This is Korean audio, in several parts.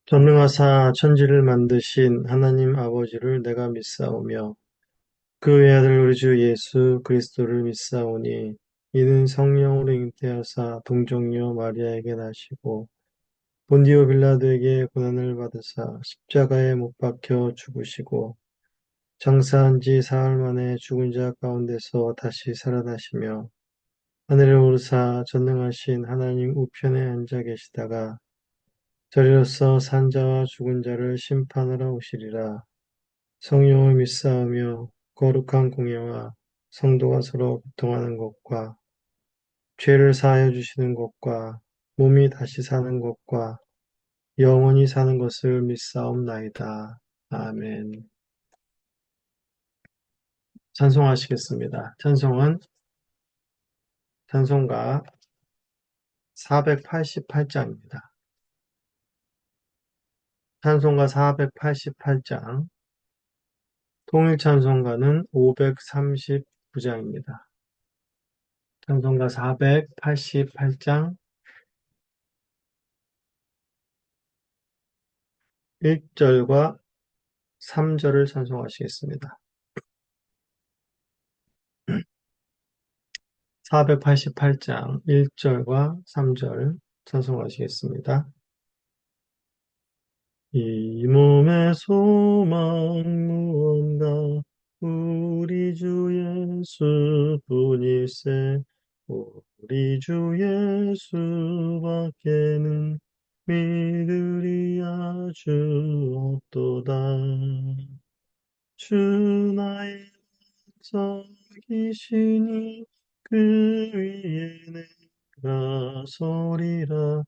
전능하사 천지를 만드신 하나님 아버지를 내가 믿사오며 그 외아들 우리 주 예수 그리스도를 믿사오니 이는 성령으로 잉태하사 동정녀 마리아에게 나시고 본디오 빌라도에게 고난을 받으사 십자가에 못 박혀 죽으시고 장사한 지 사흘 만에 죽은 자 가운데서 다시 살아나시며 하늘에 오르사 전능하신 하나님 우편에 앉아 계시다가 저리로서 산자와 죽은 자를 심판하러 오시리라. 성령을 믿사오며 거룩한 공예와 성도가 서로 교통하는 것과 죄를 사하여 주시는 것과 몸이 다시 사는 것과 영원히 사는 것을 믿사옵나이다. 아멘. 찬송하시겠습니다. 찬송가 488장입니다. 찬송가 488장, 통일찬송가는 539장입니다. 찬송가 488장 1절과 3절을 찬송하시겠습니다. 488장 1절과 3절 찬송하시겠습니다. 이 몸의 소망 무언가 우리 주 예수뿐일세. 우리 주 예수밖에는 믿으리 아주 없도다. 주 나의 적이시니 그 위에 내가 서리라.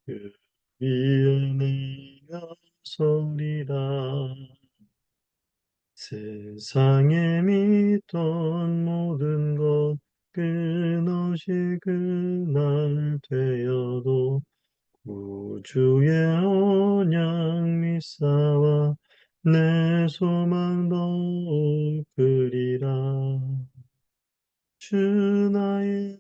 그 위에 내가 서리라. 세상에 믿던 모든 것 끊어질 그날 되어도 구주의 언약 믿사와 내 소망 더욱 크리라. 주 나의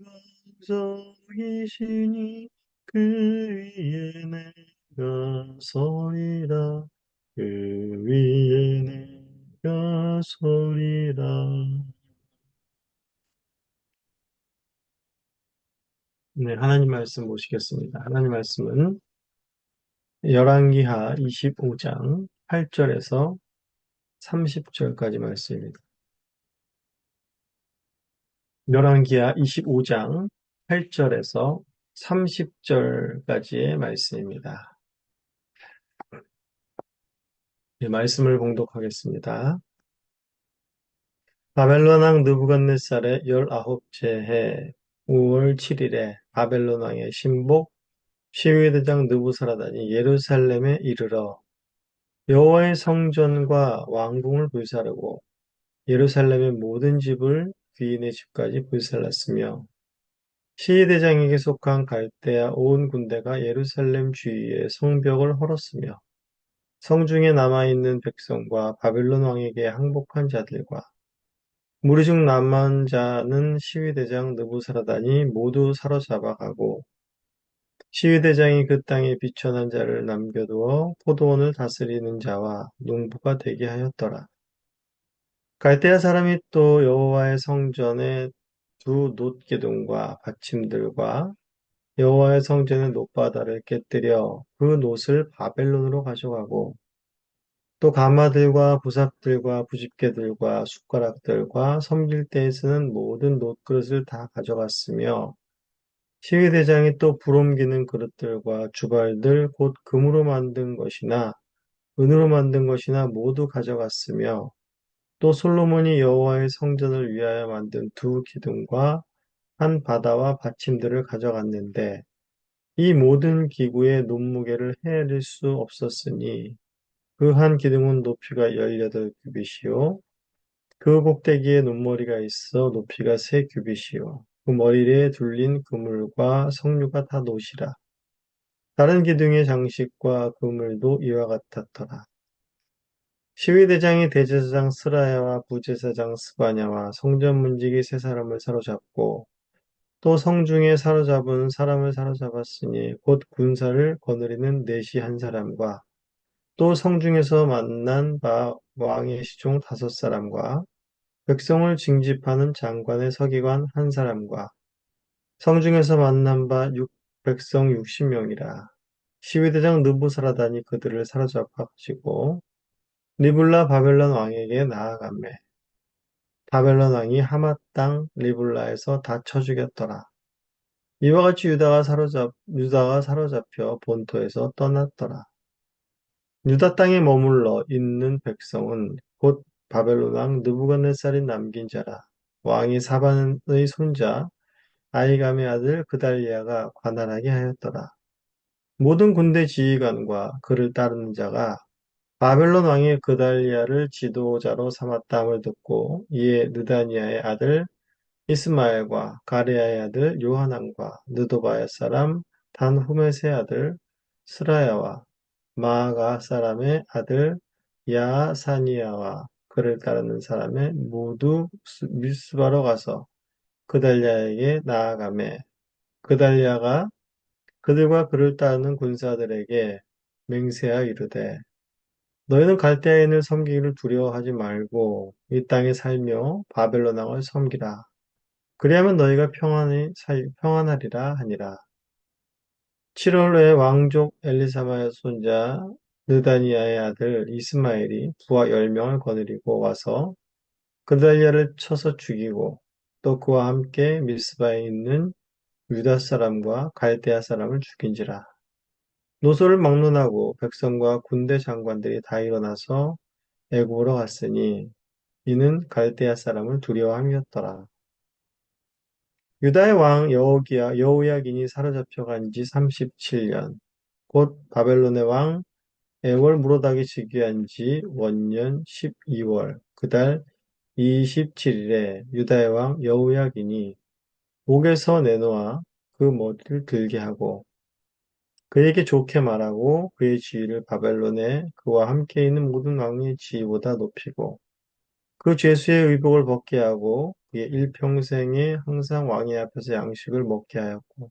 반석이시니 그 위에 내가 서리라. 그 위에 내가 서리라. 네, 하나님 말씀 보시겠습니다. 하나님 말씀은 열왕기하 25장 8절에서 30절까지 말씀입니다. 열왕기하 25장 8절에서 30절까지의 말씀입니다. 네, 말씀을 봉독하겠습니다. 바벨론 왕 느부갓네살의 19째 해 5월 7일에 바벨론 왕의 신복 시위대장 느부사라단이 예루살렘에 이르러 여호와의 성전과 왕궁을 불사르고 예루살렘의 모든 집을 귀인의 집까지 불살랐으며 시위대장에게 속한 갈대아 온 군대가 예루살렘 주위의 성벽을 헐었으며 성중에 남아있는 백성과 바벨론 왕에게 항복한 자들과 무리 중 남은 자는 시위대장 느부사라단이 모두 사로잡아 가고 시위대장이 그 땅에 비천한 자를 남겨두어 포도원을 다스리는 자와 농부가 되게 하였더라. 갈대아 사람이 또 여호와의 성전의 두 놋기둥과 받침들과 여호와의 성전의 놋바다를 깨뜨려 그 놋을 바벨론으로 가져가고 또 가마들과 부삽들과 부집개들과 숟가락들과 섬길 때에 쓰는 모든 놋그릇을 다 가져갔으며 시위대장이 또 부름기는 그릇들과 주발들 곧 금으로 만든 것이나 은으로 만든 것이나 모두 가져갔으며 또 솔로몬이 여호와의 성전을 위하여 만든 두 기둥과 한 바다와 받침들을 가져갔는데 이 모든 기구의 논무게를 헤아릴 수 없었으니 그 한 기둥은 높이가 18규빗이요 그 꼭대기에 논머리가 있어 높이가 3규빗이요 그 머리에 둘린 그물과 석류가 다 놋이라. 다른 기둥의 장식과 그물도 이와 같았더라. 시위대장이 대제사장 스라야와 부제사장 스바냐와 성전 문지기 세 사람을 사로잡고 또 성중에 사로잡은 사람을 사로잡았으니 곧 군사를 거느리는 내시 한 사람과 또 성중에서 만난 바 왕의 시종 5사람과 백성을 징집하는 장관의 서기관 1사람과 성중에서 만난 바 백성 60명이라. 시위대장 느부사라단이 그들을 사로잡아 가지고 리블라 바벨론 왕에게 나아가매 바벨론 왕이 하맛 땅 리블라에서 다 쳐 죽였더라. 이와 같이 유다가 사로잡혀 본토에서 떠났더라. 유다 땅에 머물러 있는 백성은 곧 바벨론 왕 느부갓네살이 남긴 자라. 왕이 사반의 손자 아히감의 아들 그달리아가 관할하게 하였더라. 모든 군대 지휘관과 그를 따르는 자가 바벨론 왕이 그달리아를 지도자로 삼았다함을 듣고 이에 느다니아의 아들 이스마엘과 가레야의 아들 요하난과 느도바의 사람 단후메스의 아들 스라야와 마아가 사람의 아들 야사니아와 그를 따르는 사람의 모두 미스바로 가서 그달리아에게 나아가매 그달리아가 그들과 그를 따르는 군사들에게 맹세하여 이르되 너희는 갈대아인을 섬기기를 두려워하지 말고 이 땅에 살며 바벨론 왕을 섬기라. 그리하면 너희가 평안하리라 하니라. 7월에 왕족 엘리사마의 손자 느다니아의 아들 이스마엘이 부하 10명을 거느리고 와서 그달리아를 쳐서 죽이고 또 그와 함께 미스바에 있는 유다 사람과 갈대아 사람을 죽인지라. 노소를 막론하고 백성과 군대 장관들이 다 일어나서 애굽으로 갔으니 이는 갈대아 사람을 두려워함이었더라. 유다의 왕 여호야긴이 사로잡혀 간 지 37년, 곧 바벨론의 왕 애월 무로닥이 즉위한 지 원년 12월, 그달 27일에 유다의 왕 여호야긴이 옥에서 내놓아 그 머리를 들게 하고 그에게 좋게 말하고 그의 지위를 바벨론에 그와 함께 있는 모든 왕의 지위보다 높이고 그 죄수의 의복을 벗게 하고 그의 일평생에 항상 왕의 앞에서 양식을 먹게 하였고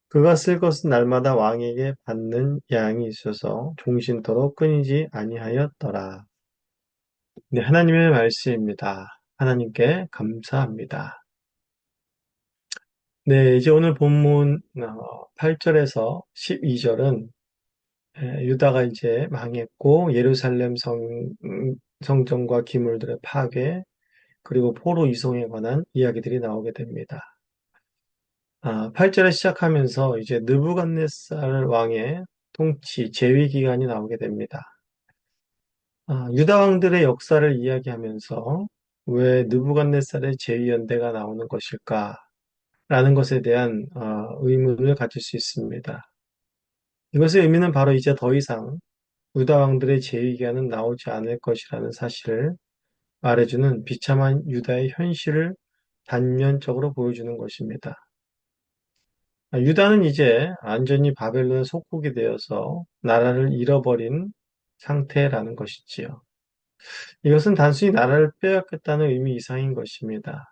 그가 쓸 것은 날마다 왕에게 받는 양이 있어서 종신토록 끊이지 아니하였더라. 네, 하나님의 말씀입니다. 하나님께 감사합니다. 네, 이제 오늘 본문 8절에서 12절은 유다가 이제 망했고 예루살렘 성전과 기물들의 파괴 그리고 포로 이송에 관한 이야기들이 나오게 됩니다. 8절에 시작하면서 이제 느부갓네살 왕의 통치, 재위 기간이 나오게 됩니다. 유다 왕들의 역사를 이야기하면서 왜 느부갓네살의 재위 연대가 나오는 것일까? 라는 것에 대한 의문을 가질 수 있습니다. 이것의 의미는 바로 이제 더 이상 유다 왕들의 재위 기간은 나오지 않을 것이라는 사실을 말해주는 비참한 유다의 현실을 단면적으로 보여주는 것입니다. 유다는 이제 완전히 바벨론의 속국이 되어서 나라를 잃어버린 상태라는 것이지요. 이것은 단순히 나라를 빼앗겼다는 의미 이상인 것입니다.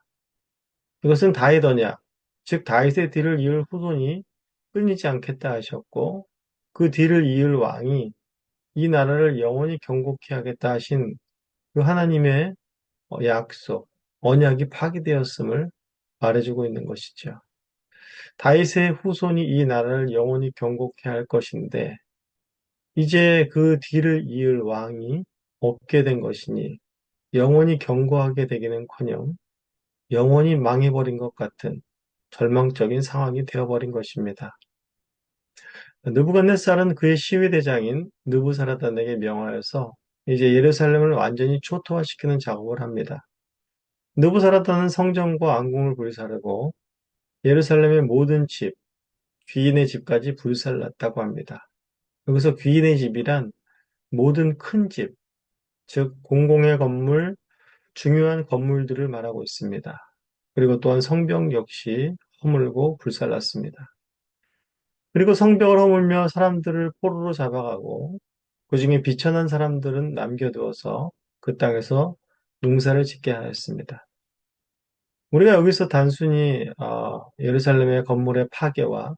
이것은 다윗 언약, 즉 다윗의 뒤를 이을 후손이 끊이지 않겠다 하셨고 그 뒤를 이을 왕이 이 나라를 영원히 경고케 하겠다 하신 그 하나님의 약속, 언약이 파기되었음을 말해주고 있는 것이죠. 다윗의 후손이 이 나라를 영원히 경고케 할 것인데 이제 그 뒤를 이을 왕이 없게 된 것이니 영원히 경고하게 되기는커녕 영원히 망해버린 것 같은 절망적인 상황이 되어버린 것입니다. 느부갓네살은 그의 시위대장인 느부사라단에게 명하여서 이제 예루살렘을 완전히 초토화시키는 작업을 합니다. 느부사라단은 성전과 왕궁을 불사르고 예루살렘의 모든 집, 귀인의 집까지 불살랐다고 합니다. 여기서 귀인의 집이란 모든 큰 집, 즉 공공의 건물, 중요한 건물들을 말하고 있습니다. 그리고 또한 성벽 역시 허물고 불살랐습니다. 그리고 성벽을 허물며 사람들을 포로로 잡아가고 그 중에 비천한 사람들은 남겨두어서 그 땅에서 농사를 짓게 하였습니다. 우리가 여기서 단순히 예루살렘의 건물의 파괴와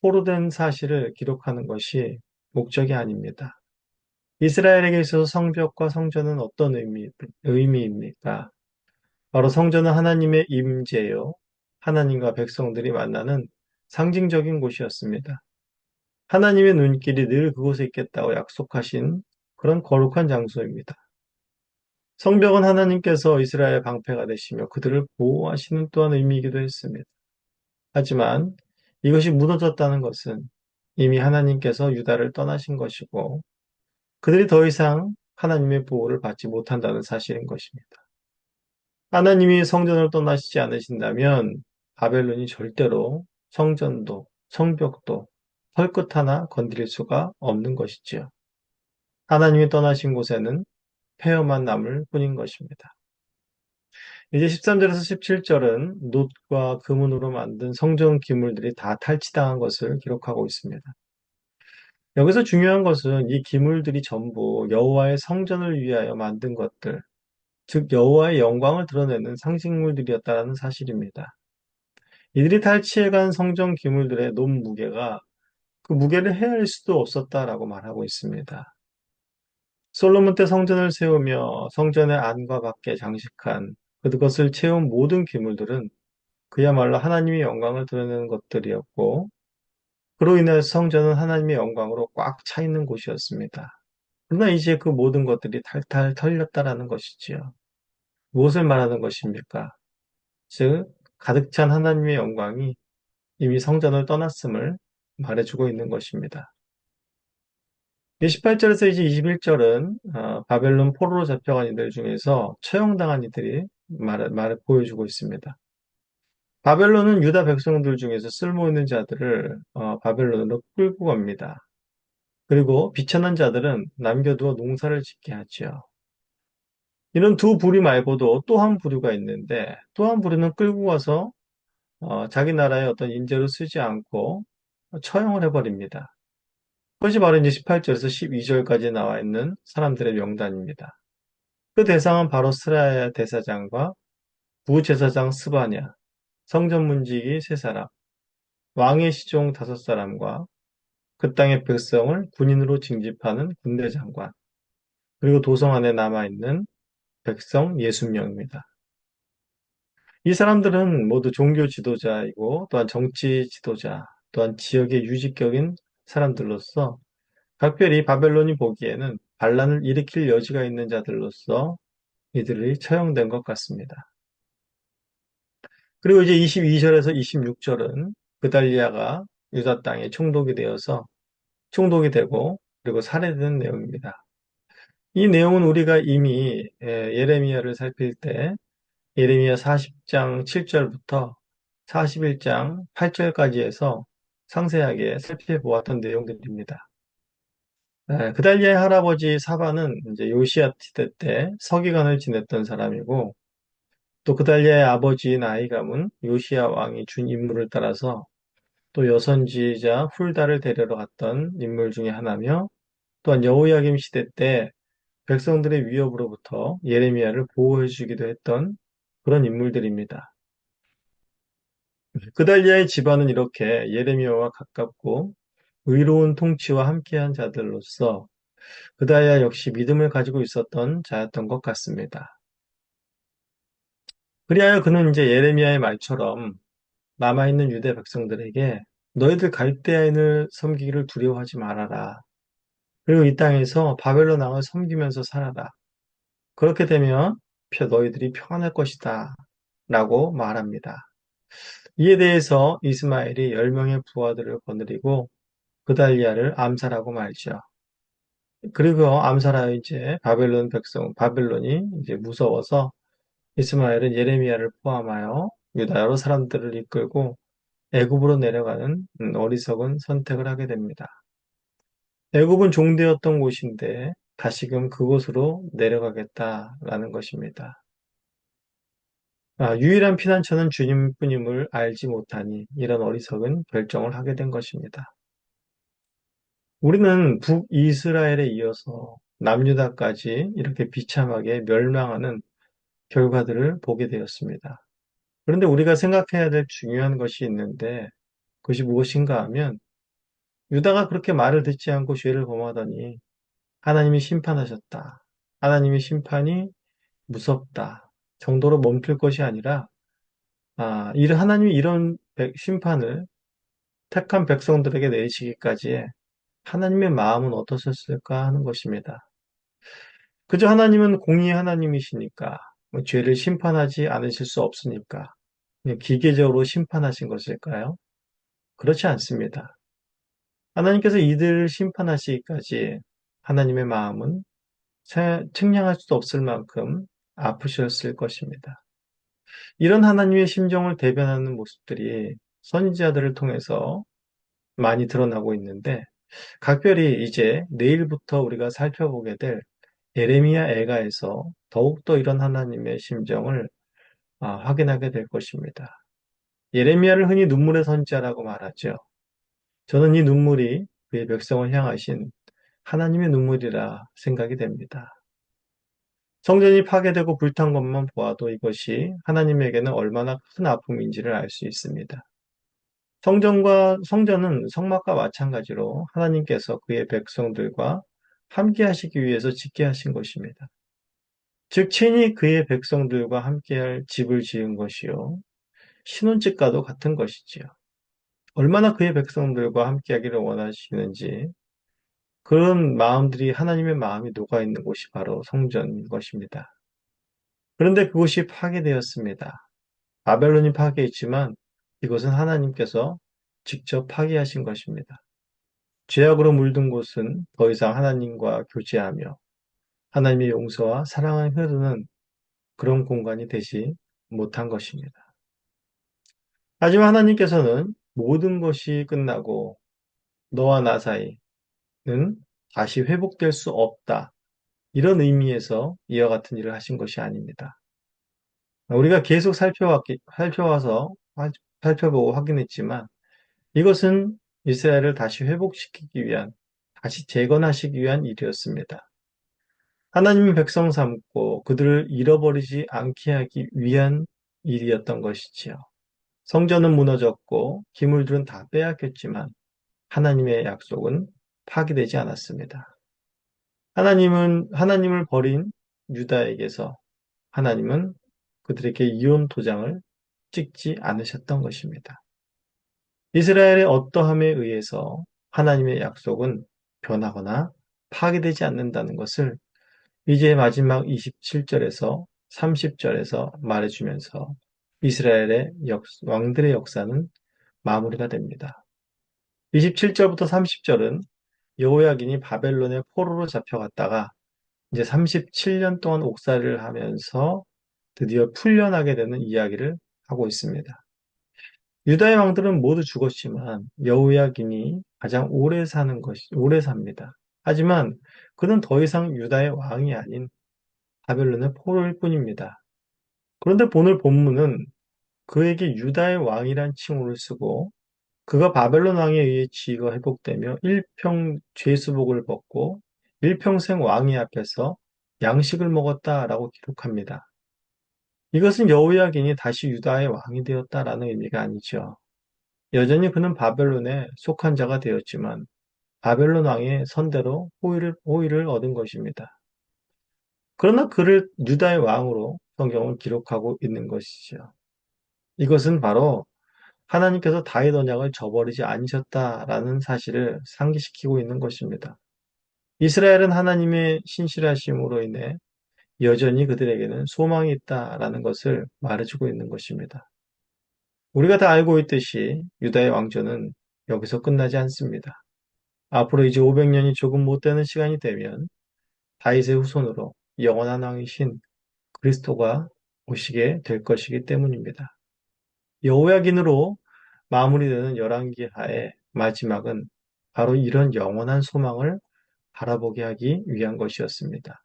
포로된 사실을 기록하는 것이 목적이 아닙니다. 이스라엘에게 있어서 성벽과 성전은 어떤 의미입니까? 바로 성전은 하나님의 임재요. 하나님과 백성들이 만나는 상징적인 곳이었습니다. 하나님의 눈길이 늘 그곳에 있겠다고 약속하신 그런 거룩한 장소입니다. 성벽은 하나님께서 이스라엘 방패가 되시며 그들을 보호하시는 또한 의미이기도 했습니다. 하지만 이것이 무너졌다는 것은 이미 하나님께서 유다를 떠나신 것이고 그들이 더 이상 하나님의 보호를 받지 못한다는 사실인 것입니다. 하나님이 성전을 떠나시지 않으신다면 바벨론이 절대로 성전도 성벽도 털끝 하나 건드릴 수가 없는 것이지요. 하나님이 떠나신 곳에는 폐허만 남을 뿐인 것입니다. 이제 13절에서 17절은 놋과 금은으로 만든 성전 기물들이 다 탈취당한 것을 기록하고 있습니다. 여기서 중요한 것은 이 기물들이 전부 여호와의 성전을 위하여 만든 것들, 즉 여호와의 영광을 드러내는 상징물들이었다는 사실입니다. 이들이 탈취해간 성전 기물들의 논 무게가 그 무게를 헤아릴 수도 없었다라고 말하고 있습니다. 솔로몬 때 성전을 세우며 성전의 안과 밖에 장식한 그것을 채운 모든 기물들은 그야말로 하나님의 영광을 드러내는 것들이었고 그로 인해 성전은 하나님의 영광으로 꽉 차 있는 곳이었습니다. 그러나 이제 그 모든 것들이 탈탈 털렸다라는 것이지요. 무엇을 말하는 것입니까? 즉 가득 찬 하나님의 영광이 이미 성전을 떠났음을 말해주고 있는 것입니다. 18절에서 이제 21절은 바벨론 포로로 잡혀간 이들 중에서 처형당한 이들이 말을 보여주고 있습니다. 바벨론은 유다 백성들 중에서 쓸모있는 자들을 바벨론으로 끌고 갑니다. 그리고 비천한 자들은 남겨두어 농사를 짓게 하지요. 이런 두 부류 말고도 또 한 부류가 있는데 또 한 부류는 끌고 가서 자기 나라의 어떤 인재로 쓰지 않고 처형을 해버립니다. 그것이 바로 이제 18절에서 12절까지 나와 있는 사람들의 명단입니다. 그 대상은 바로 스라야 대사장과 부제사장 스바냐, 성전 문지기 세 사람, 왕의 시종 다섯 사람과 그 땅의 백성을 군인으로 징집하는 군대 장관, 그리고 도성 안에 남아있는 백성 60명입니다. 이 사람들은 모두 종교 지도자이고 또한 정치 지도자, 또한 지역의 유직격인 사람들로서 각별히 바벨론이 보기에는 반란을 일으킬 여지가 있는 자들로서 이들이 처형된 것 같습니다. 그리고 이제 22절에서 26절은 그달리아가 유다 땅에 총독이 되고 그리고 살해되는 내용입니다. 이 내용은 우리가 이미 예레미야를 살필 때 예레미야 40장 7절부터 41장 8절까지 해서 상세하게 살펴보았던 내용들입니다. 그달리아의 할아버지 사바는 이제 요시야 시대 때 서기관을 지냈던 사람이고 또 그달리아의 아버지인 아히감은 요시야 왕이 준 임무를 따라서 또 여선지자 훌다를 데려러 갔던 인물 중에 하나며 또한 여호야김 시대 때 백성들의 위협으로부터 예레미야를 보호해 주기도 했던 그런 인물들입니다. 그달리아의 집안은 이렇게 예레미야와 가깝고 의로운 통치와 함께한 자들로서 그달리아 역시 믿음을 가지고 있었던 자였던 것 같습니다. 그리하여 그는 이제 예레미야의 말처럼 남아있는 유대 백성들에게 너희들 갈대아인을 섬기기를 두려워하지 말아라. 그리고 이 땅에서 바벨론 왕을 섬기면서 살아라. 그렇게 되면 너희들이 평안할 것이다. 라고 말합니다. 이에 대해서 이스마엘이 10명의 부하들을 거느리고 그달리아를 암살하고 말죠. 그리고 암살하여 이제 바벨론이 이제 무서워서 이스마엘은 예레미야를 포함하여 유다 여러 사람들을 이끌고 애굽으로 내려가는 어리석은 선택을 하게 됩니다. 애굽은 종되었던 곳인데 다시금 그곳으로 내려가겠다라는 것입니다. 유일한 피난처는 주님뿐임을 알지 못하니 이런 어리석은 결정을 하게 된 것입니다. 우리는 북이스라엘에 이어서 남유다까지 이렇게 비참하게 멸망하는 결과들을 보게 되었습니다. 그런데 우리가 생각해야 될 중요한 것이 있는데 그것이 무엇인가 하면 유다가 그렇게 말을 듣지 않고 죄를 범하더니 하나님이 심판하셨다. 하나님의 심판이 무섭다. 정도로 멈출 것이 아니라, 하나님이 이런 심판을 택한 백성들에게 내리시기까지의 하나님의 마음은 어떠셨을까 하는 것입니다. 그저 하나님은 공의의 하나님이시니까, 뭐 죄를 심판하지 않으실 수 없으니까, 그냥 기계적으로 심판하신 것일까요? 그렇지 않습니다. 하나님께서 이들을 심판하시기까지 하나님의 마음은 측량할 수도 없을 만큼 아프셨을 것입니다. 이런 하나님의 심정을 대변하는 모습들이 선지자들을 통해서 많이 드러나고 있는데, 각별히 이제 내일부터 우리가 살펴보게 될 예레미야 애가에서 더욱더 이런 하나님의 심정을 확인하게 될 것입니다. 예레미야를 흔히 눈물의 선지자라고 말하죠. 저는 이 눈물이 그의 백성을 향하신 하나님의 눈물이라 생각이 됩니다. 성전이 파괴되고 불탄 것만 보아도 이것이 하나님에게는 얼마나 큰 아픔인지를 알 수 있습니다. 성전은 성막과 마찬가지로 하나님께서 그의 백성들과 함께 하시기 위해서 짓게 하신 것입니다. 즉, 친히 그의 백성들과 함께할 집을 지은 것이요. 신혼집과도 같은 것이지요. 얼마나 그의 백성들과 함께하기를 원하시는지 그런 마음들이 하나님의 마음이 녹아있는 곳이 바로 성전인 것입니다. 그런데 그곳이 파괴되었습니다. 바벨론이 파괴했지만 이것은 하나님께서 직접 파괴하신 것입니다. 죄악으로 물든 곳은 더 이상 하나님과 교제하며 하나님의 용서와 사랑을 흐르는 그런 공간이 되지 못한 것입니다. 하지만 하나님께서는 모든 것이 끝나고 너와 나 사이는 다시 회복될 수 없다. 이런 의미에서 이와 같은 일을 하신 것이 아닙니다. 우리가 계속 살펴보고 확인했지만 이것은 이스라엘을 다시 회복시키기 위한, 다시 재건하시기 위한 일이었습니다. 하나님의 백성 삼고 그들을 잃어버리지 않게 하기 위한 일이었던 것이지요. 성전은 무너졌고 기물들은 다 빼앗겼지만 하나님의 약속은 파기되지 않았습니다. 하나님을 버린 유다에게서 하나님은 그들에게 이혼 도장을 찍지 않으셨던 것입니다. 이스라엘의 어떠함에 의해서 하나님의 약속은 변하거나 파기되지 않는다는 것을 이제 마지막 27절에서 30절에서 말해주면서 이스라엘의 왕들의 역사는 마무리가 됩니다. 27절부터 30절은 여호야긴이 바벨론의 포로로 잡혀갔다가 이제 37년 동안 옥살이를 하면서 드디어 풀려나게 되는 이야기를 하고 있습니다. 유다의 왕들은 모두 죽었지만 여호야긴이 가장 오래 삽니다. 하지만 그는 더 이상 유다의 왕이 아닌 바벨론의 포로일 뿐입니다. 그런데 오늘 본문은 그에게 유다의 왕이란 칭호를 쓰고 그가 바벨론 왕에 의해 지위가 회복되며 죄수복을 벗고 일평생 왕위 앞에서 양식을 먹었다라고 기록합니다. 이것은 여호야긴이 다시 유다의 왕이 되었다라는 의미가 아니죠. 여전히 그는 바벨론에 속한 자가 되었지만 바벨론 왕의 선대로 호의를 얻은 것입니다. 그러나 그를 유다의 왕으로 성경을 기록하고 있는 것이죠. 이것은 바로 하나님께서 다윗 언약을 저버리지 않으셨다라는 사실을 상기시키고 있는 것입니다. 이스라엘은 하나님의 신실하심으로 인해 여전히 그들에게는 소망이 있다라는 것을 말해주고 있는 것입니다. 우리가 다 알고 있듯이 유다의 왕조는 여기서 끝나지 않습니다. 앞으로 이제 500년이 조금 못 되는 시간이 되면 다윗의 후손으로 영원한 왕이신 그리스도가 오시게 될 것이기 때문입니다. 여호야긴으로 마무리되는 열왕기하의 마지막은 바로 이런 영원한 소망을 바라보게 하기 위한 것이었습니다.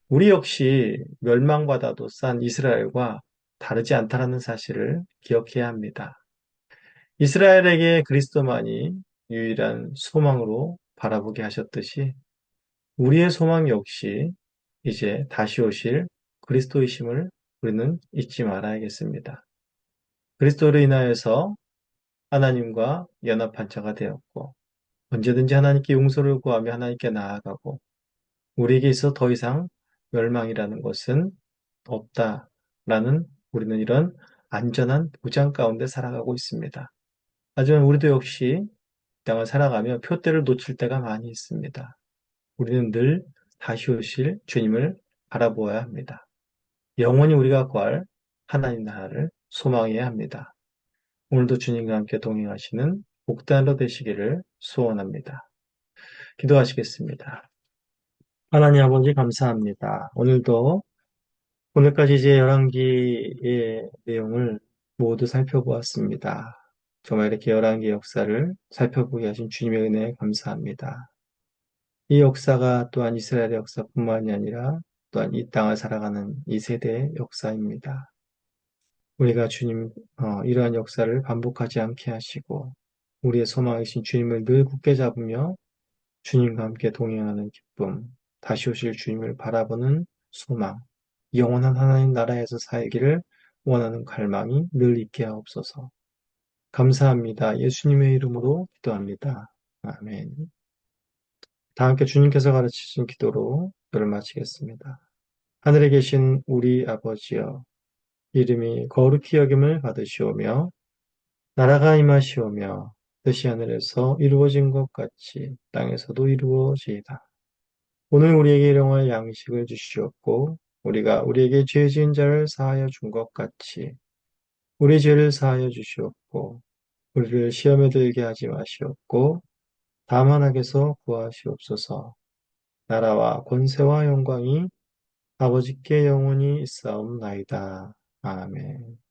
우리 역시 멸망받아도 싼 이스라엘과 다르지 않다라는 사실을 기억해야 합니다. 이스라엘에게 그리스도만이 유일한 소망으로 바라보게 하셨듯이 우리의 소망 역시 이제 다시 오실 그리스도이심을 우리는 잊지 말아야겠습니다. 그리스도로 인하여서 하나님과 연합한 자가 되었고 언제든지 하나님께 용서를 구하며 하나님께 나아가고 우리에게 있어 더 이상 멸망이라는 것은 없다라는 우리는 이런 안전한 보장 가운데 살아가고 있습니다. 하지만 우리도 역시 이 땅을 살아가며 표대를 놓칠 때가 많이 있습니다. 우리는 늘 다시 오실 주님을 바라보아야 합니다. 영원히 우리가 구할 하나님 나라를 소망해야 합니다. 오늘도 주님과 함께 동행하시는 복단으로 되시기를 소원합니다. 기도하시겠습니다. 하나님 아버지 감사합니다. 오늘까지 이제 열왕기의 내용을 모두 살펴보았습니다. 정말 이렇게 열왕기 역사를 살펴보게 하신 주님의 은혜에 감사합니다. 이 역사가 또한 이스라엘의 역사뿐만이 아니라 또한 이 땅을 살아가는 이 세대의 역사입니다. 우리가 주님, 이러한 역사를 반복하지 않게 하시고 우리의 소망이신 주님을 늘 굳게 잡으며 주님과 함께 동행하는 기쁨, 다시 오실 주님을 바라보는 소망, 영원한 하나님 나라에서 살기를 원하는 갈망이 늘 있게 하옵소서. 감사합니다. 예수님의 이름으로 기도합니다. 아멘. 다 함께 주님께서 가르치신 기도로 기도를 마치겠습니다. 하늘에 계신 우리 아버지여, 이름이 거룩히 여김을 받으시오며 나라가 임하시오며 뜻이 하늘에서 이루어진 것 같이 땅에서도 이루어지이다. 오늘 우리에게 일용할 양식을 주시옵고 우리가 우리에게 죄 지은 자를 사하여 준 것 같이 우리 죄를 사하여 주시옵고 우리를 시험에 들게 하지 마시옵고 다만 악에서 구하시옵소서. 나라와 권세와 영광이 아버지께 영원히 있사옵나이다. 아멘.